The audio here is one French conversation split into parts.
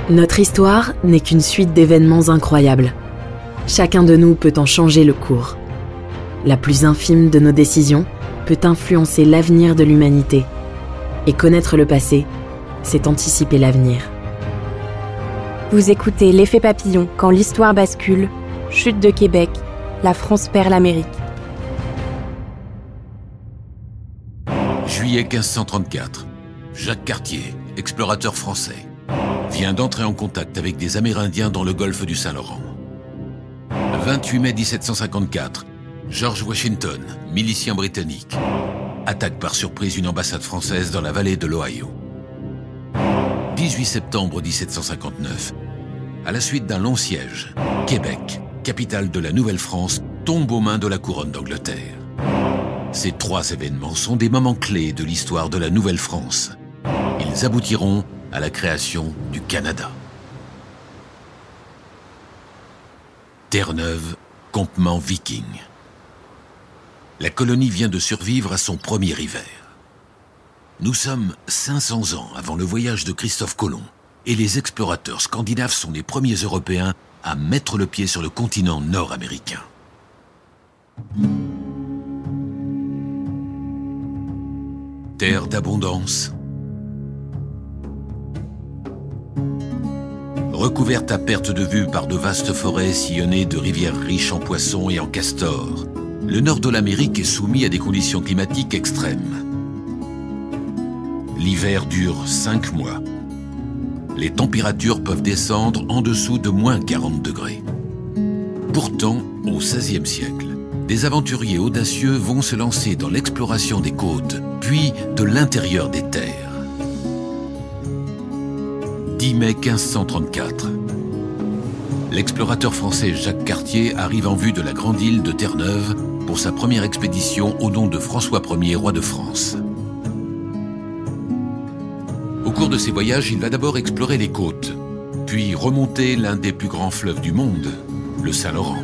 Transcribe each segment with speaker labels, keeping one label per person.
Speaker 1: Notre histoire n'est qu'une suite d'événements incroyables. Chacun de nous peut en changer le cours. La plus infime de nos décisions peut influencer l'avenir de l'humanité. Et connaître le passé, c'est anticiper l'avenir.
Speaker 2: Vous écoutez L'Effet Papillon, quand l'histoire bascule, Chute de Québec, la France perd l'Amérique.
Speaker 3: Juillet 1534. Jacques Cartier, explorateur français, vient d'entrer en contact avec des Amérindiens dans le golfe du Saint-Laurent. 28 mai 1754. George Washington, milicien britannique, attaque par surprise une ambassade française dans la vallée de l'Ohio. 18 septembre 1759. À la suite d'un long siège, Québec, capitale de la Nouvelle-France, tombe aux mains de la couronne d'Angleterre. Ces trois événements sont des moments clés de l'histoire de la Nouvelle-France. Ils aboutiront à la création du Canada. Terre-Neuve, campement viking. La colonie vient de survivre à son premier hiver. Nous sommes 500 ans avant le voyage de Christophe Colomb et les explorateurs scandinaves sont les premiers Européens à mettre le pied sur le continent nord-américain. Terre d'abondance. Recouverte à perte de vue par de vastes forêts sillonnées de rivières riches en poissons et en castors, le nord de l'Amérique est soumis à des conditions climatiques extrêmes. L'hiver dure 5 mois. Les températures peuvent descendre en dessous de moins 40 degrés. Pourtant, au XVIe siècle, des aventuriers audacieux vont se lancer dans l'exploration des côtes, puis de l'intérieur des terres. 10 mai 1534. L'explorateur français Jacques Cartier arrive en vue de la grande île de Terre-Neuve pour sa première expédition au nom de François Ier, roi de France. Au cours de ses voyages, il va d'abord explorer les côtes, puis remonter l'un des plus grands fleuves du monde, le Saint-Laurent.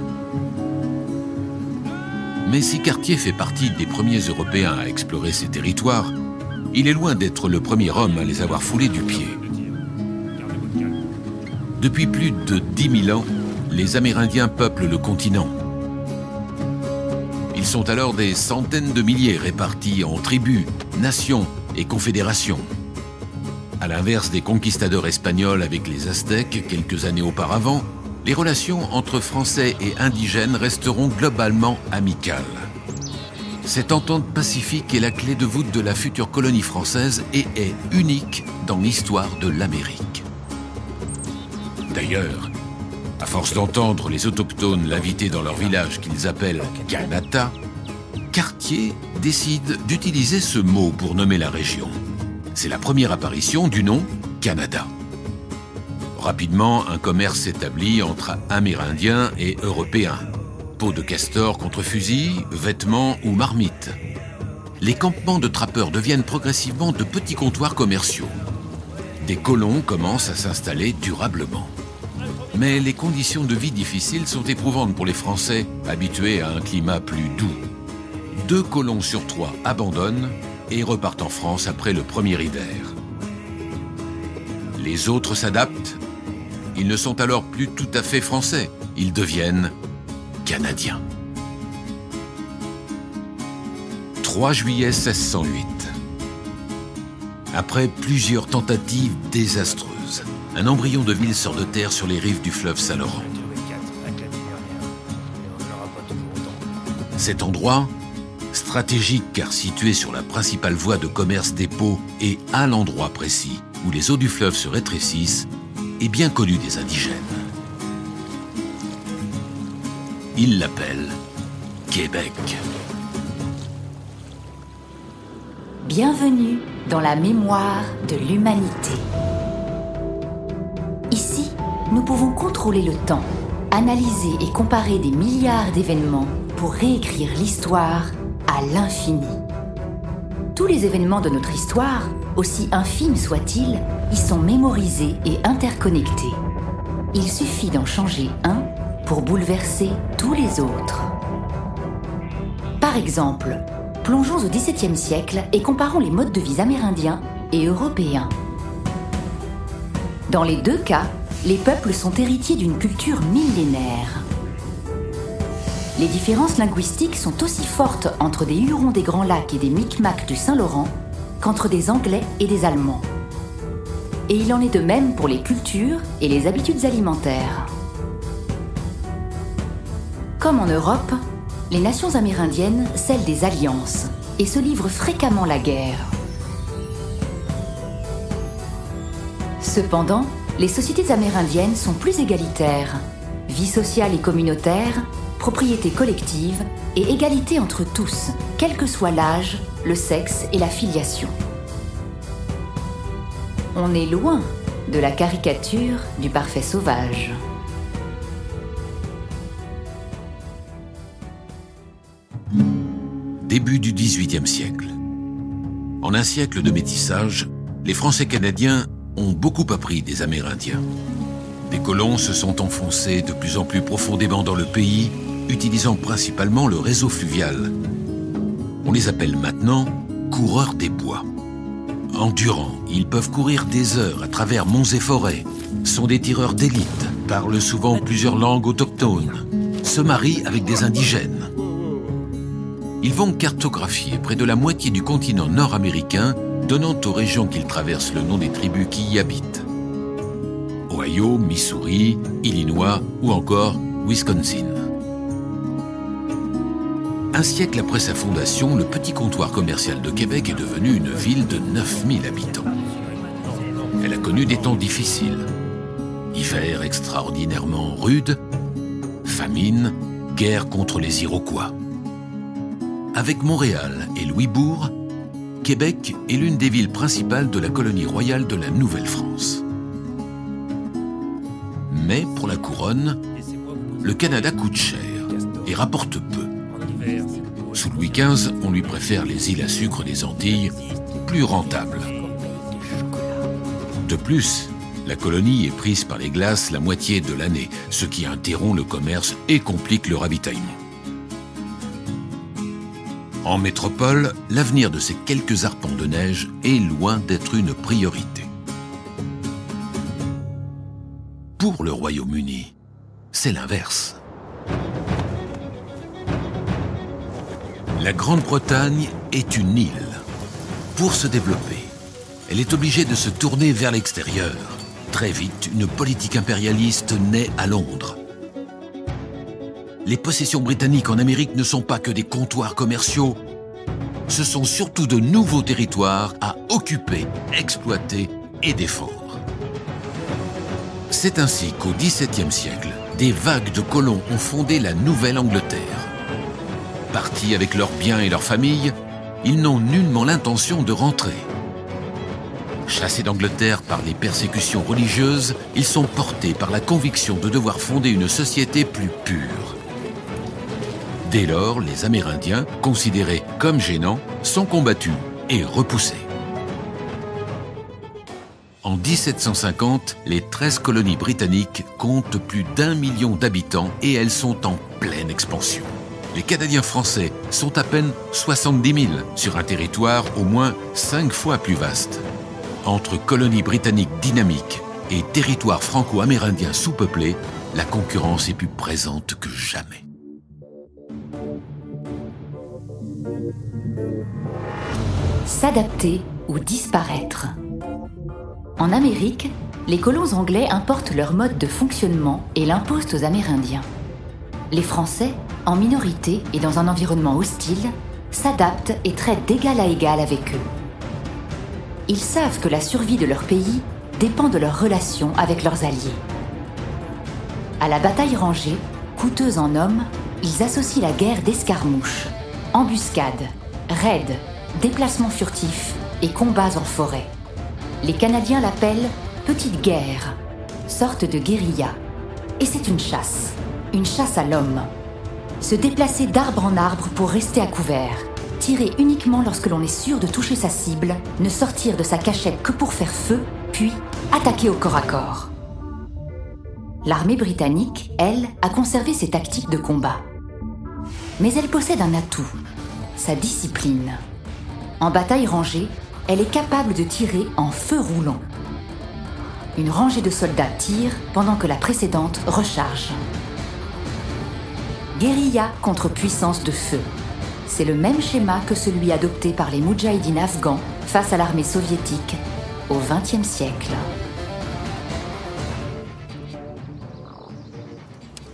Speaker 3: Mais si Cartier fait partie des premiers Européens à explorer ces territoires, il est loin d'être le premier homme à les avoir foulés du pied. Depuis plus de 10 000 ans, les Amérindiens peuplent le continent. Ils sont alors des centaines de milliers répartis en tribus, nations et confédérations. À l'inverse des conquistadors espagnols avec les Aztèques quelques années auparavant, les relations entre Français et indigènes resteront globalement amicales. Cette entente pacifique est la clé de voûte de la future colonie française et est unique dans l'histoire de l'Amérique. D'ailleurs, à force d'entendre les autochtones l'inviter dans leur village qu'ils appellent Kanata, Cartier décide d'utiliser ce mot pour nommer la région. C'est la première apparition du nom Canada. Rapidement, un commerce s'établit entre Amérindiens et Européens. Peaux de castor contre fusils, vêtements ou marmites. Les campements de trappeurs deviennent progressivement de petits comptoirs commerciaux. Des colons commencent à s'installer durablement. Mais les conditions de vie difficiles sont éprouvantes pour les Français, habitués à un climat plus doux. 2 colons sur 3 abandonnent et repartent en France après le premier hiver. Les autres s'adaptent. Ils ne sont alors plus tout à fait français. Ils deviennent canadiens. 3 juillet 1608. Après plusieurs tentatives désastreuses, un embryon de ville sort de terre sur les rives du fleuve Saint-Laurent. Cet endroit, stratégique car situé sur la principale voie de commerce des Peaux et à l'endroit précis où les eaux du fleuve se rétrécissent, est bien connu des indigènes. Ils l'appellent Québec.
Speaker 4: Bienvenue dans la mémoire de l'humanité. Ici, nous pouvons contrôler le temps, analyser et comparer des milliards d'événements pour réécrire l'histoire à l'infini. Tous les événements de notre histoire, aussi infimes soient-ils, y sont mémorisés et interconnectés. Il suffit d'en changer un pour bouleverser tous les autres. Par exemple, plongeons au XVIIe siècle et comparons les modes de vie amérindiens et européens. Dans les deux cas, les peuples sont héritiers d'une culture millénaire. Les différences linguistiques sont aussi fortes entre des Hurons des Grands Lacs et des Micmacs du Saint-Laurent qu'entre des Anglais et des Allemands. Et il en est de même pour les cultures et les habitudes alimentaires. Comme en Europe, les nations amérindiennes scellent des alliances et se livrent fréquemment la guerre. Cependant, les sociétés amérindiennes sont plus égalitaires. Vie sociale et communautaire, propriété collective et égalité entre tous, quel que soit l'âge, le sexe et la filiation. On est loin de la caricature du parfait sauvage.
Speaker 3: Début du XVIIIe siècle. En un siècle de métissage, les Français canadiens ont beaucoup appris des Amérindiens. Les colons se sont enfoncés de plus en plus profondément dans le pays, utilisant principalement le réseau fluvial. On les appelle maintenant coureurs des bois. Endurants, ils peuvent courir des heures à travers monts et forêts, sont des tireurs d'élite, parlent souvent plusieurs langues autochtones, se marient avec des indigènes. Ils vont cartographier près de la moitié du continent nord-américain, donnant aux régions qu'ils traversent le nom des tribus qui y habitent. Ohio, Missouri, Illinois ou encore Wisconsin. Un siècle après sa fondation, le petit comptoir commercial de Québec est devenu une ville de 9000 habitants. Elle a connu des temps difficiles. Hiver extraordinairement rudes, famine, guerre contre les Iroquois. Avec Montréal et Louisbourg, Québec est l'une des villes principales de la colonie royale de la Nouvelle-France. Mais pour la couronne, le Canada coûte cher et rapporte peu. Sous Louis XV, on lui préfère les îles à sucre des Antilles, plus rentables. De plus, la colonie est prise par les glaces la moitié de l'année, ce qui interrompt le commerce et complique le ravitaillement. En métropole, l'avenir de ces quelques arpents de neige est loin d'être une priorité. Pour le Royaume-Uni, c'est l'inverse. La Grande-Bretagne est une île. Pour se développer, elle est obligée de se tourner vers l'extérieur. Très vite, une politique impérialiste naît à Londres. Les possessions britanniques en Amérique ne sont pas que des comptoirs commerciaux. Ce sont surtout de nouveaux territoires à occuper, exploiter et défendre. C'est ainsi qu'au XVIIe siècle, des vagues de colons ont fondé la Nouvelle-Angleterre. Partis avec leurs biens et leurs familles, ils n'ont nullement l'intention de rentrer. Chassés d'Angleterre par les persécutions religieuses, ils sont portés par la conviction de devoir fonder une société plus pure. Dès lors, les Amérindiens, considérés comme gênants, sont combattus et repoussés. En 1750, les 13 colonies britanniques comptent plus d'1 million d'habitants et elles sont en pleine expansion. Les Canadiens français sont à peine 70 000 sur un territoire au moins 5 fois plus vaste. Entre colonies britanniques dynamiques et territoires franco-amérindiens sous-peuplés, la concurrence est plus présente que jamais.
Speaker 4: S'adapter ou disparaître. En Amérique, les colons anglais importent leur mode de fonctionnement et l'imposent aux Amérindiens. Les Français, en minorité et dans un environnement hostile, s'adaptent et traitent d'égal à égal avec eux. Ils savent que la survie de leur pays dépend de leurs relations avec leurs alliés. À la bataille rangée, coûteuse en hommes, ils associent la guerre d'escarmouches, embuscades, raids, déplacements furtifs et combats en forêt. Les Canadiens l'appellent « petite guerre », sorte de guérilla. Et c'est une chasse à l'homme. Se déplacer d'arbre en arbre pour rester à couvert, tirer uniquement lorsque l'on est sûr de toucher sa cible, ne sortir de sa cachette que pour faire feu, puis attaquer au corps à corps. L'armée britannique, elle, a conservé ses tactiques de combat. Mais elle possède un atout, sa discipline. En bataille rangée, elle est capable de tirer en feu roulant. une rangée de soldats tire pendant que la précédente recharge. Guérilla contre puissance de feu. C'est le même schéma que celui adopté par les moudjahidines afghans face à l'armée soviétique au XXe siècle.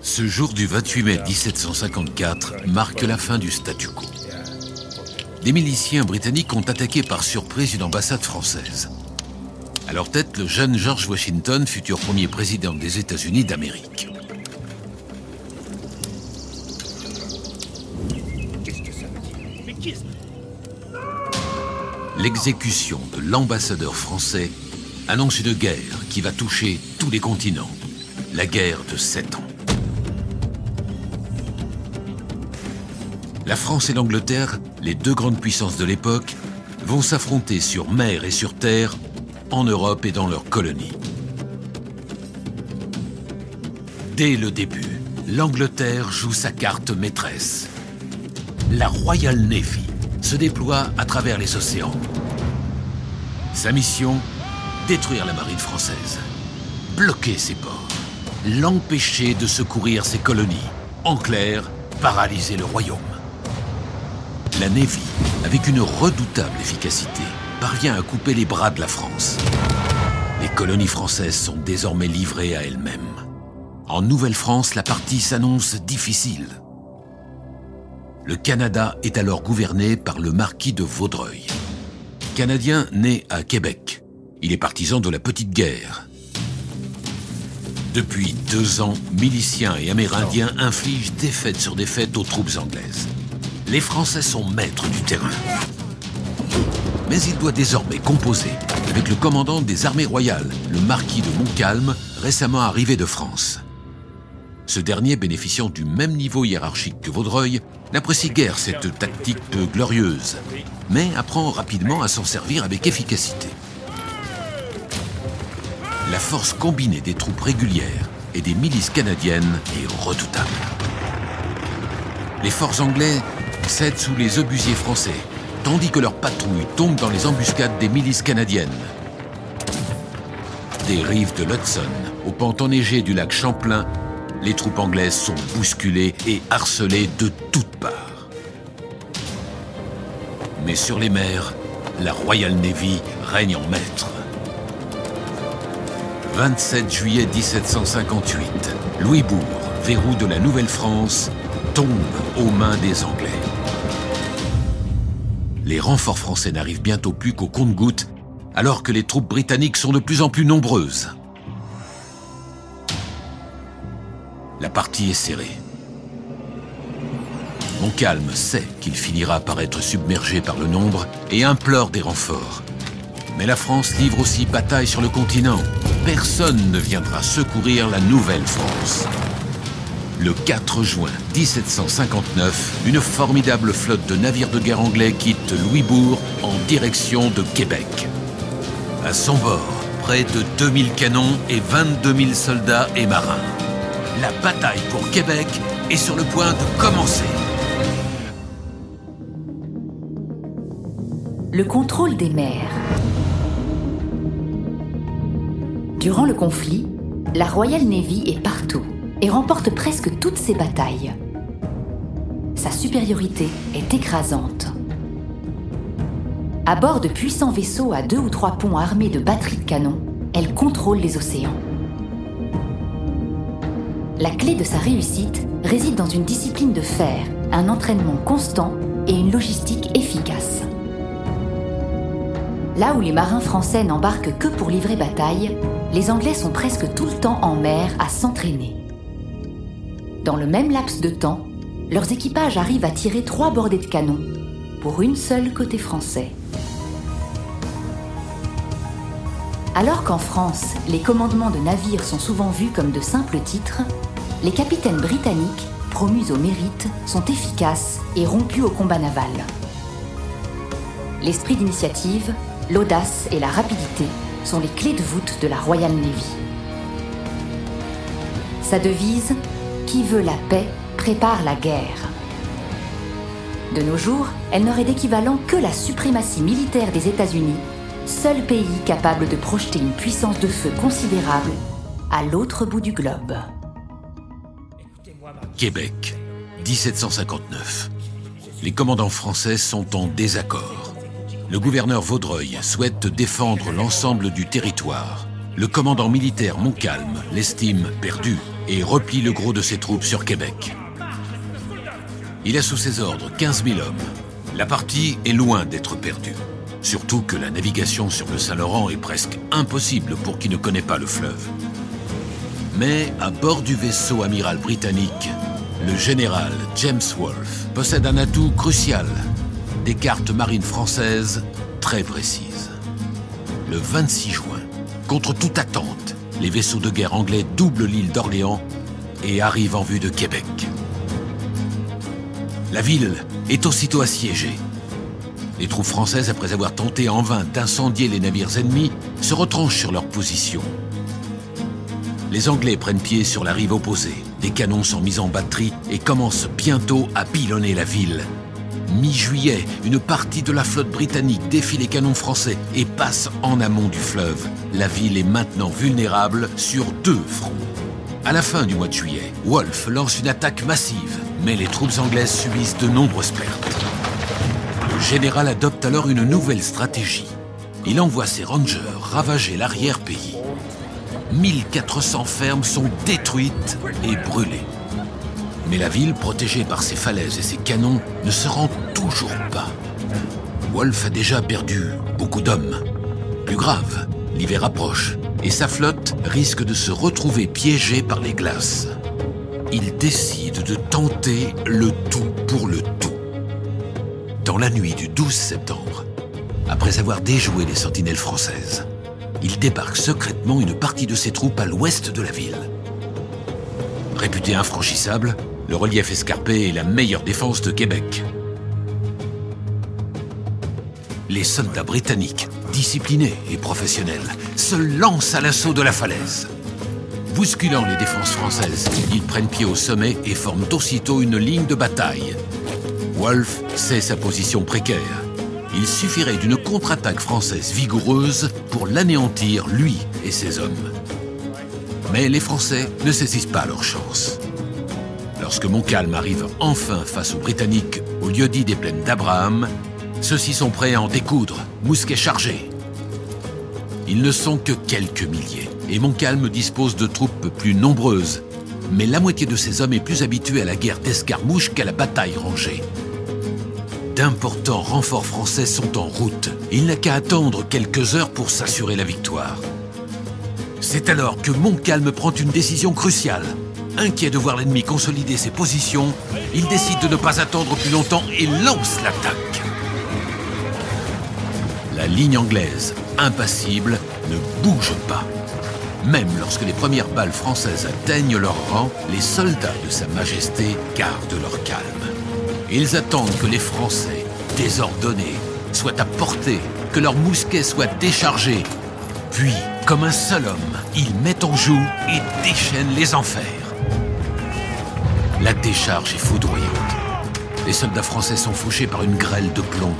Speaker 3: Ce jour du 28 mai 1754 marque la fin du statu quo. Des miliciens britanniques ont attaqué par surprise une ambassade française. À leur tête, le jeune George Washington, futur premier président des États-Unis d'Amérique. L'exécution de l'ambassadeur français annonce une guerre qui va toucher tous les continents. La guerre de 7 ans. La France et l'Angleterre, les deux grandes puissances de l'époque, vont s'affronter sur mer et sur terre, en Europe et dans leurs colonies. Dès le début, l'Angleterre joue sa carte maîtresse. La Royal Navy se déploie à travers les océans. Sa mission, détruire la marine française, bloquer ses ports, l'empêcher de secourir ses colonies, en clair, paralyser le royaume. La Navy, avec une redoutable efficacité, parvient à couper les bras de la France. Les colonies françaises sont désormais livrées à elles-mêmes. En Nouvelle-France, la partie s'annonce difficile. Le Canada est alors gouverné par le marquis de Vaudreuil. Canadien né à Québec, il est partisan de la petite guerre. Depuis 2 ans, miliciens et amérindiens infligent défaite sur défaite aux troupes anglaises. Les Français sont maîtres du terrain. Mais il doit désormais composer avec le commandant des armées royales, le marquis de Montcalm, récemment arrivé de France. Ce dernier, bénéficiant du même niveau hiérarchique que Vaudreuil, n'apprécie guère cette tactique peu glorieuse, mais apprend rapidement à s'en servir avec efficacité. La force combinée des troupes régulières et des milices canadiennes est redoutable. Les forts anglais cèdent sous les obusiers français, tandis que leurs patrouilles tombent dans les embuscades des milices canadiennes. Des rives de l'Hudson au pan enneigé du lac Champlain, les troupes anglaises sont bousculées et harcelées de toutes parts. Mais sur les mers, la Royal Navy règne en maître. 27 juillet 1758, Louisbourg, verrou de la Nouvelle-France, tombe aux mains des Anglais. Les renforts français n'arrivent bientôt plus qu'au compte-gouttes, alors que les troupes britanniques sont de plus en plus nombreuses. La partie est serrée. Montcalm sait qu'il finira par être submergé par le nombre et implore des renforts. Mais la France livre aussi bataille sur le continent. Personne ne viendra secourir la Nouvelle-France. Le 4 juin 1759, une formidable flotte de navires de guerre anglais quitte Louisbourg en direction de Québec. À son bord, près de 2000 canons et 22 000 soldats et marins. La bataille pour Québec est sur le point de commencer.
Speaker 4: Le contrôle des mers. Durant le conflit, la Royal Navy est partout et remporte presque toutes ses batailles. Sa supériorité est écrasante. À bord de puissants vaisseaux à 2 ou 3 ponts armés de batteries de canons, elle contrôle les océans. La clé de sa réussite réside dans une discipline de fer, un entraînement constant et une logistique efficace. Là où les marins français n'embarquent que pour livrer bataille, les Anglais sont presque tout le temps en mer à s'entraîner. Dans le même laps de temps, leurs équipages arrivent à tirer 3 bordées de canons, pour une seule côté français. Alors qu'en France, les commandements de navires sont souvent vus comme de simples titres, les capitaines britanniques, promus au mérite, sont efficaces et rompus au combat naval. L'esprit d'initiative, l'audace et la rapidité sont les clés de voûte de la Royal Navy. Sa devise, « Qui veut la paix, prépare la guerre ». De nos jours, elle n'aurait d'équivalent que la suprématie militaire des États-Unis seul pays capable de projeter une puissance de feu considérable à l'autre bout du globe.
Speaker 3: Québec, 1759. Les commandants français sont en désaccord. Le gouverneur Vaudreuil souhaite défendre l'ensemble du territoire. Le commandant militaire Montcalm l'estime perdu et replie le gros de ses troupes sur Québec. Il a sous ses ordres 15 000 hommes. La partie est loin d'être perdue. Surtout que la navigation sur le Saint-Laurent est presque impossible pour qui ne connaît pas le fleuve. Mais à bord du vaisseau amiral britannique, le général James Wolfe possède un atout crucial, des cartes marines françaises très précises. Le 26 juin, contre toute attente, les vaisseaux de guerre anglais doublent l'île d'Orléans et arrivent en vue de Québec. La ville est aussitôt assiégée. Les troupes françaises, après avoir tenté en vain d'incendier les navires ennemis, se retranchent sur leur position. Les Anglais prennent pied sur la rive opposée. Des canons sont mis en batterie et commencent bientôt à pilonner la ville. Mi-juillet, une partie de la flotte britannique défie les canons français et passe en amont du fleuve. La ville est maintenant vulnérable sur 2 fronts. À la fin du mois de juillet, Wolfe lance une attaque massive, mais les troupes anglaises subissent de nombreuses pertes. Le général adopte alors une nouvelle stratégie. Il envoie ses rangers ravager l'arrière-pays. 1400 fermes sont détruites et brûlées. Mais la ville, protégée par ses falaises et ses canons, ne se rend toujours pas. Wolfe a déjà perdu beaucoup d'hommes. Plus grave, l'hiver approche et sa flotte risque de se retrouver piégée par les glaces. Il décide de tenter le tout pour le tout. Dans la nuit du 12 septembre, après avoir déjoué les sentinelles françaises, il débarque secrètement une partie de ses troupes à l'ouest de la ville. Réputé infranchissable, le relief escarpé est la meilleure défense de Québec. Les soldats britanniques, disciplinés et professionnels, se lancent à l'assaut de la falaise. Bousculant les défenses françaises, ils prennent pied au sommet et forment aussitôt une ligne de bataille. Wolfe sait sa position précaire. Il suffirait d'une contre-attaque française vigoureuse pour l'anéantir, lui et ses hommes. Mais les Français ne saisissent pas leur chance. Lorsque Montcalm arrive enfin face aux Britanniques au lieu-dit des plaines d'Abraham, ceux-ci sont prêts à en découdre, mousquets chargés. Ils ne sont que quelques milliers, et Montcalm dispose de troupes plus nombreuses. Mais la moitié de ses hommes est plus habituée à la guerre d'escarmouche qu'à la bataille rangée. D'importants renforts français sont en route. Il n'a qu'à attendre quelques heures pour s'assurer la victoire. C'est alors que Montcalm prend une décision cruciale. Inquiet de voir l'ennemi consolider ses positions, il décide de ne pas attendre plus longtemps et lance l'attaque. La ligne anglaise, impassible, ne bouge pas. Même lorsque les premières balles françaises atteignent leur rang, les soldats de Sa Majesté gardent leur calme. Ils attendent que les Français, désordonnés, soient à portée, que leurs mousquets soient déchargés. Puis, comme un seul homme, ils mettent en joue et déchaînent les enfers. La décharge est foudroyante. Les soldats français sont fauchés par une grêle de plomb.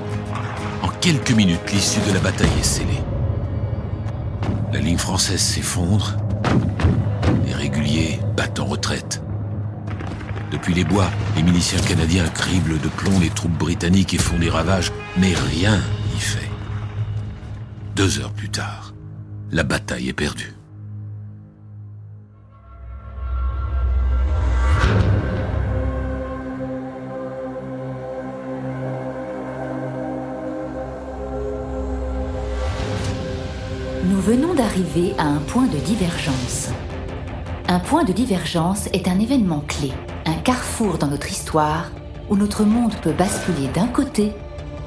Speaker 3: En quelques minutes, l'issue de la bataille est scellée. La ligne française s'effondre. Les réguliers battent en retraite. Depuis les bois, les miliciens canadiens criblent de plomb les troupes britanniques et font des ravages, mais rien n'y fait. 2 heures plus tard, la bataille est perdue.
Speaker 4: Nous venons d'arriver à un point de divergence. Un point de divergence est un événement clé, un carrefour dans notre histoire où notre monde peut basculer d'un côté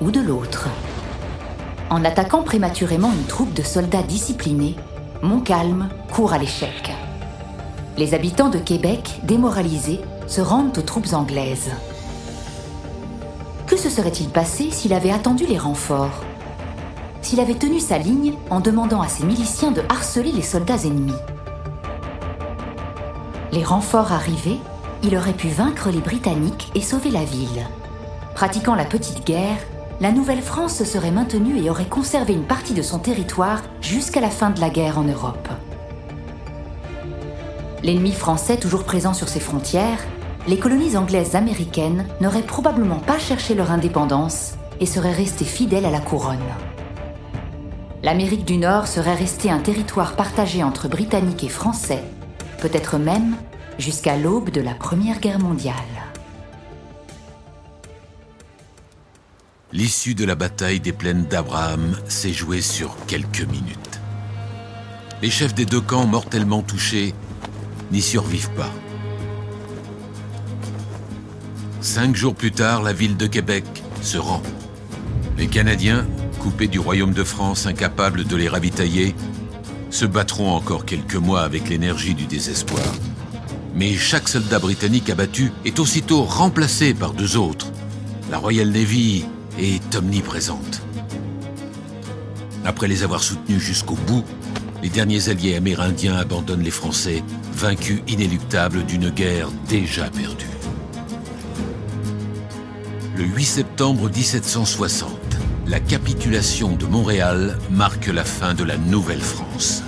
Speaker 4: ou de l'autre. En attaquant prématurément une troupe de soldats disciplinés, Montcalm court à l'échec. Les habitants de Québec, démoralisés, se rendent aux troupes anglaises. Que se serait-il passé s'il avait attendu les renforts ? S'il avait tenu sa ligne en demandant à ses miliciens de harceler les soldats ennemis. Les renforts arrivés, il aurait pu vaincre les Britanniques et sauver la ville. Pratiquant la petite guerre, la Nouvelle-France se serait maintenue et aurait conservé une partie de son territoire jusqu'à la fin de la guerre en Europe. L'ennemi français toujours présent sur ses frontières, les colonies anglaises américaines n'auraient probablement pas cherché leur indépendance et seraient restées fidèles à la couronne. L'Amérique du Nord serait restée un territoire partagé entre Britanniques et Français, peut-être même jusqu'à l'aube de la Première Guerre mondiale.
Speaker 3: L'issue de la bataille des plaines d'Abraham s'est jouée sur quelques minutes. Les chefs des deux camps mortellement touchés n'y survivent pas. 5 jours plus tard, la ville de Québec se rend. Les Canadiens, coupés du royaume de France, incapables de les ravitailler, se battront encore quelques mois avec l'énergie du désespoir. Mais chaque soldat britannique abattu est aussitôt remplacé par 2 autres. La Royal Navy est omniprésente. Après les avoir soutenus jusqu'au bout, les derniers alliés amérindiens abandonnent les Français, vaincus inéluctables d'une guerre déjà perdue. Le 8 septembre 1760, la capitulation de Montréal marque la fin de la Nouvelle-France.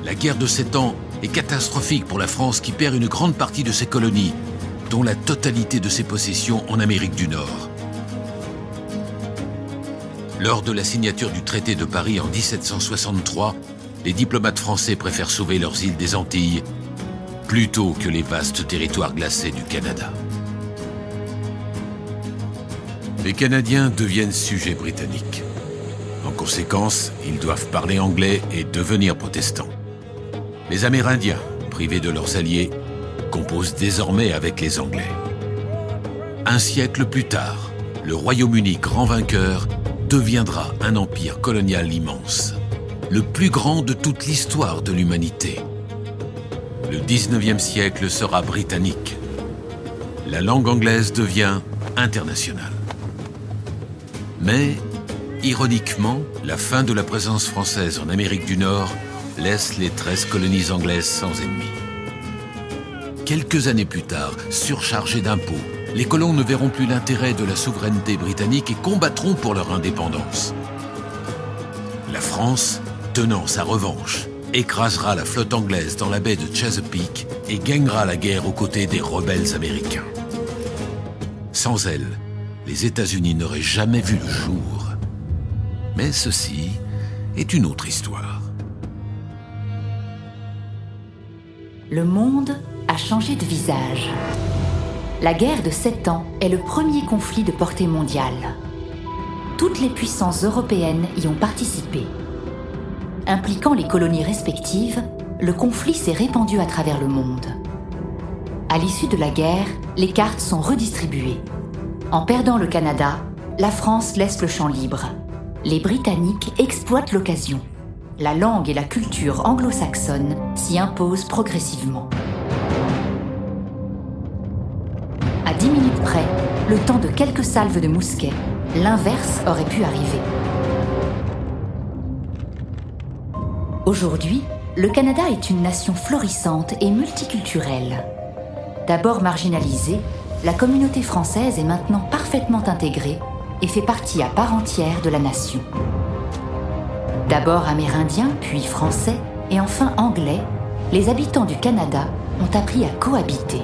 Speaker 3: La guerre de 7 ans est catastrophique pour la France qui perd une grande partie de ses colonies, dont la totalité de ses possessions en Amérique du Nord. Lors de la signature du traité de Paris en 1763, les diplomates français préfèrent sauver leurs îles des Antilles plutôt que les vastes territoires glacés du Canada. Les Canadiens deviennent sujets britanniques. En conséquence, ils doivent parler anglais et devenir protestants. Les Amérindiens, privés de leurs alliés, composent désormais avec les Anglais. Un siècle plus tard, le Royaume-Uni, grand vainqueur, deviendra un empire colonial immense, le plus grand de toute l'histoire de l'humanité. Le 19e siècle sera britannique. La langue anglaise devient internationale. Mais, ironiquement, la fin de la présence française en Amérique du Nord laisse les 13 colonies anglaises sans ennemis. Quelques années plus tard, surchargés d'impôts, les colons ne verront plus l'intérêt de la souveraineté britannique et combattront pour leur indépendance. La France, tenant sa revanche, écrasera la flotte anglaise dans la baie de Chesapeake et gagnera la guerre aux côtés des rebelles américains. Sans elle, les États-Unis n'auraient jamais vu le jour. Mais ceci est une autre histoire.
Speaker 4: Le monde a changé de visage. La guerre de 7 ans est le premier conflit de portée mondiale. Toutes les puissances européennes y ont participé. Impliquant les colonies respectives, le conflit s'est répandu à travers le monde. À l'issue de la guerre, les cartes sont redistribuées. En perdant le Canada, la France laisse le champ libre. Les Britanniques exploitent l'occasion. La langue et la culture anglo-saxonne s'y imposent progressivement. À 10 minutes près, le temps de quelques salves de mousquet, l'inverse aurait pu arriver. Aujourd'hui, le Canada est une nation florissante et multiculturelle. D'abord marginalisée, la communauté française est maintenant parfaitement intégrée et fait partie à part entière de la nation. D'abord amérindiens, puis français, et enfin anglais, les habitants du Canada ont appris à cohabiter.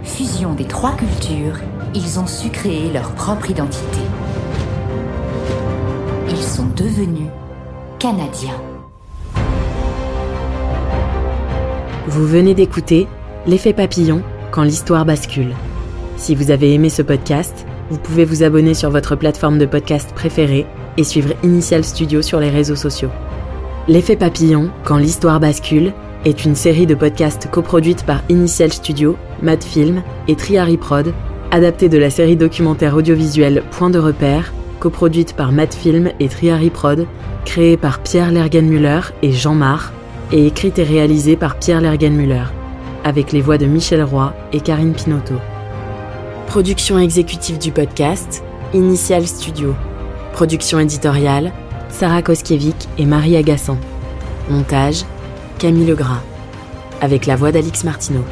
Speaker 4: Fusion des 3 cultures, ils ont su créer leur propre identité. Ils sont devenus Canadiens.
Speaker 1: Vous venez d'écouter L'effet papillon quand l'histoire bascule. Si vous avez aimé ce podcast, vous pouvez vous abonner sur votre plateforme de podcast préférée et suivre Initial Studio sur les réseaux sociaux. L'effet papillon quand l'histoire bascule est une série de podcasts coproduite par Initial Studio, Madfilm et Triary Prod, adaptée de la série documentaire audiovisuelle Point de repère, coproduite par Madfilm et Triary Prod, créée par Pierre Lergenmüller et Jean Marr, et écrite et réalisée par Pierre Lergenmüller, avec les voix de Michel Roy et Karine Pinotto. Production exécutive du podcast, Initial Studio. Production éditoriale, Sarah Koskiewicz et Marie Agassan. Montage, Camille Legras. Avec la voix d'Alix Martineau.